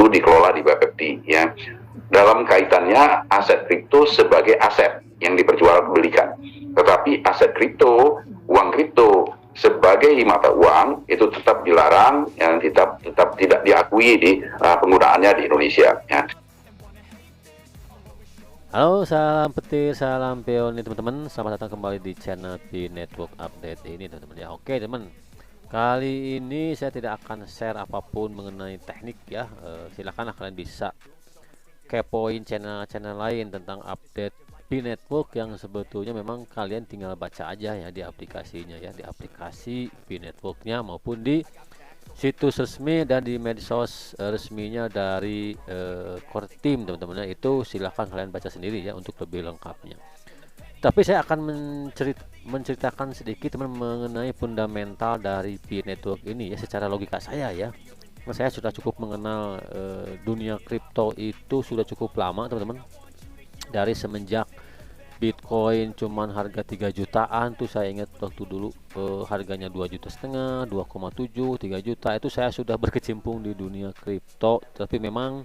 dikelola di Bapepti ya. Dalam kaitannya aset kripto sebagai aset yang diperjualbelikan, tetapi aset kripto, uang kripto sebagai mata uang itu tetap dilarang, yang tetap tidak diakui di penggunaannya di Indonesia ya. Halo, salam petir, salam peon nih teman-teman. Selamat datang kembali di channel P Network Update ini teman-teman ya. Oke teman, kali ini saya tidak akan share apapun mengenai teknik ya. Silakanlah kalian bisa kepoin channel-channel lain tentang update P Network yang sebetulnya memang kalian tinggal baca aja ya di aplikasinya ya, di aplikasi P Networknya maupun di situs resmi dan di medsos resminya dari core team teman-teman ya. Itu silahkan kalian baca sendiri ya untuk lebih lengkapnya. Tapi saya akan menceritakan sedikit teman mengenai fundamental dari P Network ini ya, secara logika saya ya. Saya sudah cukup mengenal dunia kripto itu sudah cukup lama teman-teman, dari semenjak Bitcoin cuman harga 3 jutaan tuh. Saya ingat waktu dulu harganya 2,5 juta, 2,7, 3 juta itu saya sudah berkecimpung di dunia kripto, tapi memang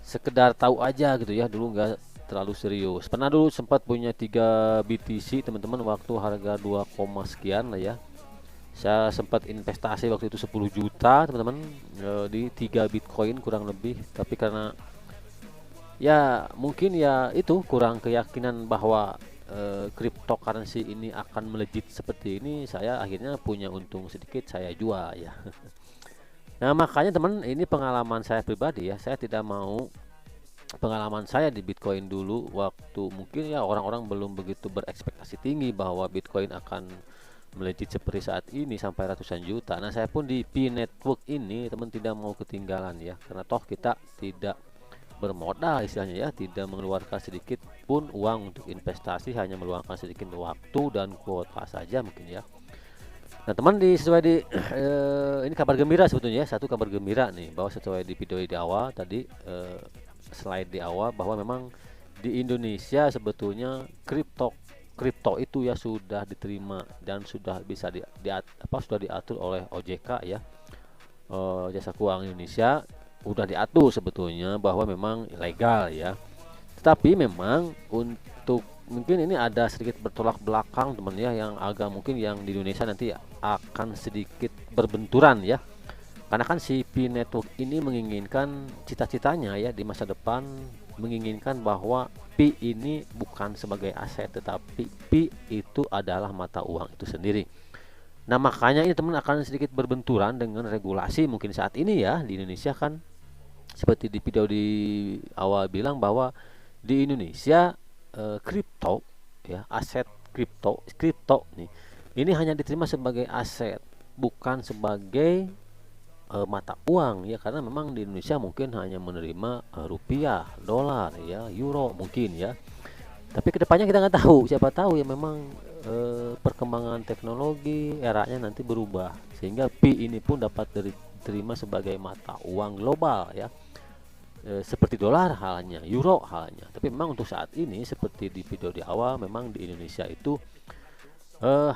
sekedar tahu aja gitu ya, dulu nggak terlalu serius. Pernah dulu sempat punya 3 BTC teman-teman, waktu harga 2, sekian lah ya. Saya sempat investasi waktu itu 10 juta teman-teman, di 3 Bitcoin kurang lebih, tapi karena ya mungkin ya itu kurang keyakinan bahwa cryptocurrency ini akan melejit seperti ini, saya akhirnya punya untung sedikit, saya jual ya. Nah makanya teman, ini pengalaman saya pribadi ya, saya tidak mau pengalaman saya di Bitcoin dulu waktu mungkin ya orang-orang belum begitu berekspektasi tinggi bahwa Bitcoin akan melejit seperti saat ini sampai ratusan juta. Nah saya pun di P Network ini teman tidak mau ketinggalan ya, karena toh kita tidak bermodal istilahnya ya, tidak mengeluarkan sedikit pun uang untuk investasi, hanya meluangkan sedikit waktu dan kuota saja mungkin ya. Nah teman, di sesuai di ini kabar gembira sebetulnya ya, satu kabar gembira nih, bahwa sesuai di video di awal tadi, slide di awal, bahwa memang di Indonesia sebetulnya kripto itu ya sudah diterima dan sudah bisa sudah diatur oleh OJK ya, Jasa Keuangan Indonesia udah diatur sebetulnya bahwa memang legal ya. Tetapi memang untuk mungkin ini ada sedikit bertolak belakang teman ya, yang agak mungkin yang di Indonesia nanti akan sedikit berbenturan ya. Karena kan si P Network ini menginginkan, cita-citanya ya di masa depan menginginkan bahwa P ini bukan sebagai aset, tetapi P itu adalah mata uang itu sendiri. Nah makanya ini teman akan sedikit berbenturan dengan regulasi mungkin saat ini ya di Indonesia kan. Seperti di video di awal bilang bahwa di Indonesia kripto ya, aset kripto nih ini hanya diterima sebagai aset, bukan sebagai mata uang ya, karena memang di Indonesia mungkin hanya menerima rupiah, dolar ya, euro mungkin ya. Tapi kedepannya kita nggak tahu, siapa tahu ya memang perkembangan teknologi eranya nanti berubah sehingga P ini pun dapat diterima sebagai mata uang global ya, seperti dolar halnya, euro halnya. Tapi memang untuk saat ini seperti di video di awal, memang di Indonesia itu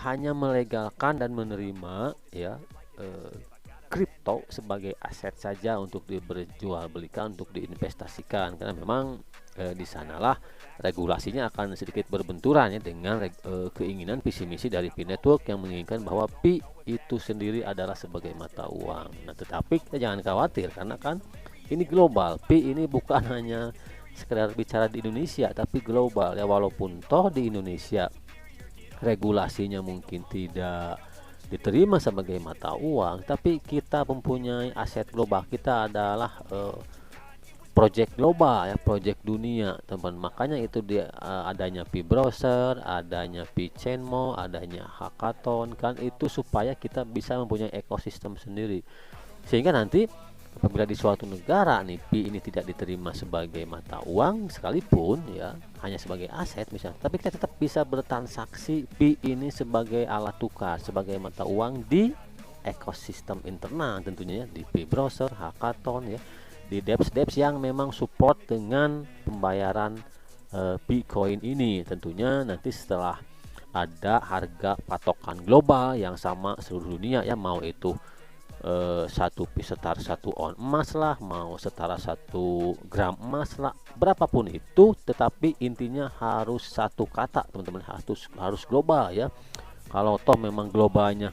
hanya melegalkan dan menerima ya kripto sebagai aset saja untuk diperjualbelikan, untuk diinvestasikan, karena memang di sanalah regulasinya akan sedikit berbenturan ya dengan keinginan visi misi dari P Network yang menginginkan bahwa P itu sendiri adalah sebagai mata uang. Nah tetapi kita jangan khawatir, karena kan ini global. P ini bukan hanya sekedar bicara di Indonesia, tapi global ya. Walaupun toh di Indonesia regulasinya mungkin tidak diterima sebagai mata uang, tapi kita mempunyai aset global. Kita adalah project global ya, project dunia teman. Makanya itu dia adanya P browser, adanya P Chainmo, adanya hackathon kan, itu supaya kita bisa mempunyai ekosistem sendiri, sehingga nanti apabila di suatu negara nih P ini tidak diterima sebagai mata uang sekalipun ya, hanya sebagai aset misalnya, tapi kita tetap bisa bertransaksi P ini sebagai alat tukar, sebagai mata uang di ekosistem internal tentunya ya, di P browser, hackathon ya, di dApps yang memang support dengan pembayaran Bitcoin ini. Tentunya nanti setelah ada harga patokan global yang sama seluruh dunia ya, mau itu satu pi setara 1 on emas lah, mau setara 1 gram emas lah, berapapun itu, tetapi intinya harus satu kata teman-teman, harus global ya. Kalau toh memang globalnya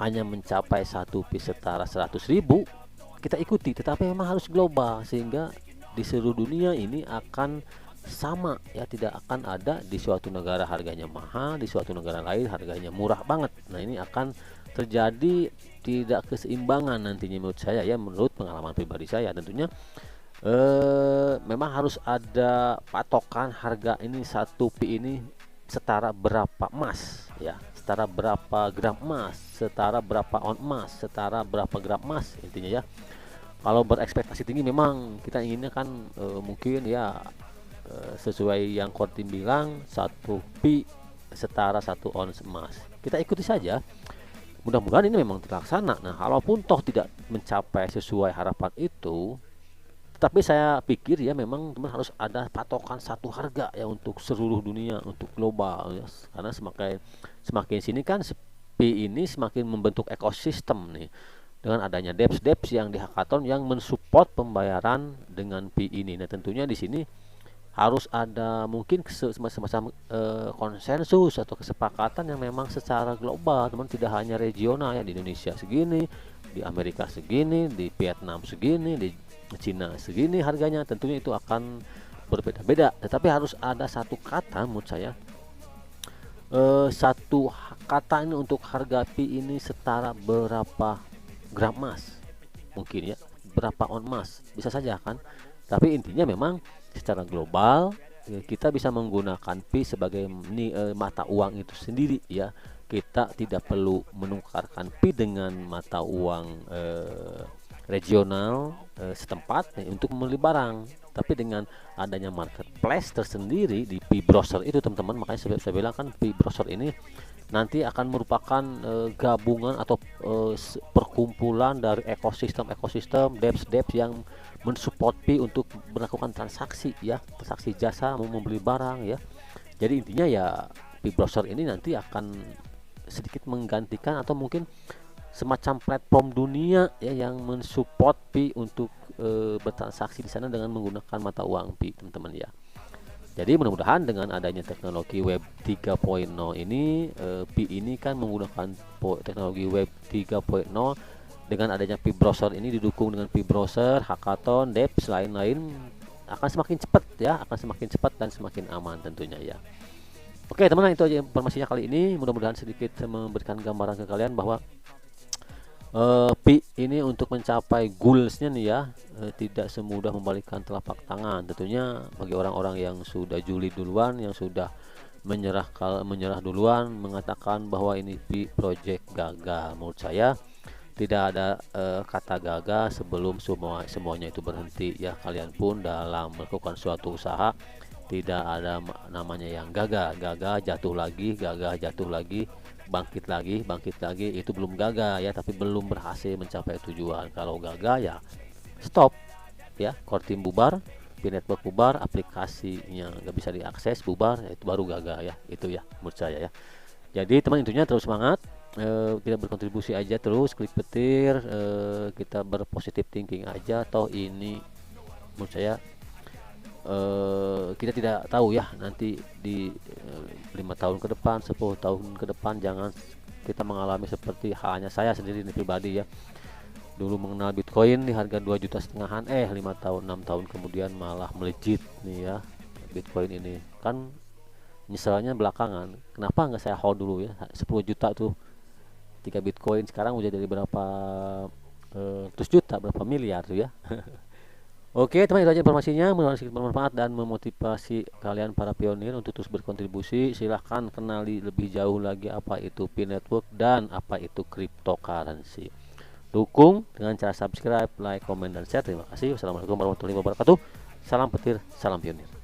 hanya mencapai 1 pi setara 100.000, kita ikuti, tetapi memang harus global sehingga di seluruh dunia ini akan sama ya, tidak akan ada di suatu negara harganya mahal, di suatu negara lain harganya murah banget. Nah, ini akan terjadi tidak keseimbangan nantinya menurut saya ya, menurut pengalaman pribadi saya tentunya. Memang harus ada patokan harga ini, 1 pi ini setara berapa emas ya, setara berapa gram emas, setara berapa on emas, setara berapa gram emas intinya ya. Kalau berekspektasi tinggi memang kita inginnya kan mungkin ya sesuai yang Kortim bilang 1 pi setara 1 ons emas, kita ikuti saja, mudah-mudahan ini memang terlaksana. Nah, kalaupun toh tidak mencapai sesuai harapan itu, tapi saya pikir ya memang teman harus ada patokan satu harga ya untuk seluruh dunia, untuk global ya. Karena semakin sini kan pi ini semakin membentuk ekosistem nih, dengan adanya dEPS yang di hackathon yang mensupport pembayaran dengan pi ini. Nah, tentunya di sini harus ada mungkin semacam konsensus atau kesepakatan yang memang secara global, teman, tidak hanya regional ya, di Indonesia segini, di Amerika segini, di Vietnam segini, di Cina segini harganya, tentunya itu akan berbeda-beda, tetapi harus ada satu kata menurut saya, satu kata ini untuk harga pi ini setara berapa gram emas, mungkin ya berapa on emas, bisa saja kan. Tapi intinya memang secara global kita bisa menggunakan pi sebagai mata uang itu sendiri ya. Kita tidak perlu menukarkan pi dengan mata uang regional setempat untuk membeli barang, tapi dengan adanya marketplace tersendiri di pi browser itu teman-teman. Makanya saya bilang kan pi browser ini nanti akan merupakan gabungan atau perkumpulan dari ekosistem dEPS yang mensupport pi untuk melakukan transaksi ya, transaksi jasa, mau membeli barang ya. Jadi intinya ya pi browser ini nanti akan sedikit menggantikan atau mungkin semacam platform dunia ya yang mensupport pi untuk bertransaksi di sana dengan menggunakan mata uang pi teman-teman ya. Jadi mudah-mudahan dengan adanya teknologi web 3.0 ini, pi ini kan menggunakan teknologi web 3.0, dengan adanya pi browser ini didukung dengan pi browser, hackathon, dEPS lain-lain, akan semakin cepat ya, akan semakin cepat dan semakin aman tentunya ya. Oke teman-teman, itu aja informasinya kali ini. Mudah-mudahan sedikit memberikan gambaran ke kalian bahwa pi ini untuk mencapai goalsnya nih ya, tidak semudah membalikkan telapak tangan. Tentunya bagi orang-orang yang sudah julid duluan, yang sudah menyerah duluan, mengatakan bahwa ini pi project gagal, menurut saya tidak ada kata gagal sebelum semuanya itu berhenti ya. Kalian pun dalam melakukan suatu usaha tidak ada namanya yang gagal jatuh lagi, gagal jatuh lagi, bangkit lagi, itu belum gagal ya, tapi belum berhasil mencapai tujuan. Kalau gagal ya stop ya, Kortim bubar, pi network bubar, aplikasinya nggak bisa diakses, bubar, itu baru gagal ya, itu ya menurut saya ya. Jadi teman, intinya terus semangat, kita berkontribusi aja terus, klik petir, kita berpositif thinking aja. Toh ini menurut saya kita tidak tahu ya nanti di 5 tahun ke depan, 10 tahun ke depan, jangan kita mengalami seperti halnya saya sendiri ini pribadi ya. Dulu mengenal Bitcoin di harga 2,5 juta, 5 tahun 6 tahun kemudian malah melejit nih ya Bitcoin ini. Kan nyesalnya belakangan, kenapa nggak saya hold dulu ya 10 juta tuh 3 Bitcoin, sekarang udah dari berapa ratus juta, berapa miliar tuh ya. Oke teman, itu aja informasinya, mudah-mudahan bermanfaat dan memotivasi kalian para pionir untuk terus berkontribusi. Silahkan kenali lebih jauh lagi apa itu pi network dan apa itu cryptocurrency. Dukung dengan cara subscribe, like, komen, dan share. Terima kasih. Wassalamualaikum warahmatullahi wabarakatuh. Salam petir, salam pionir.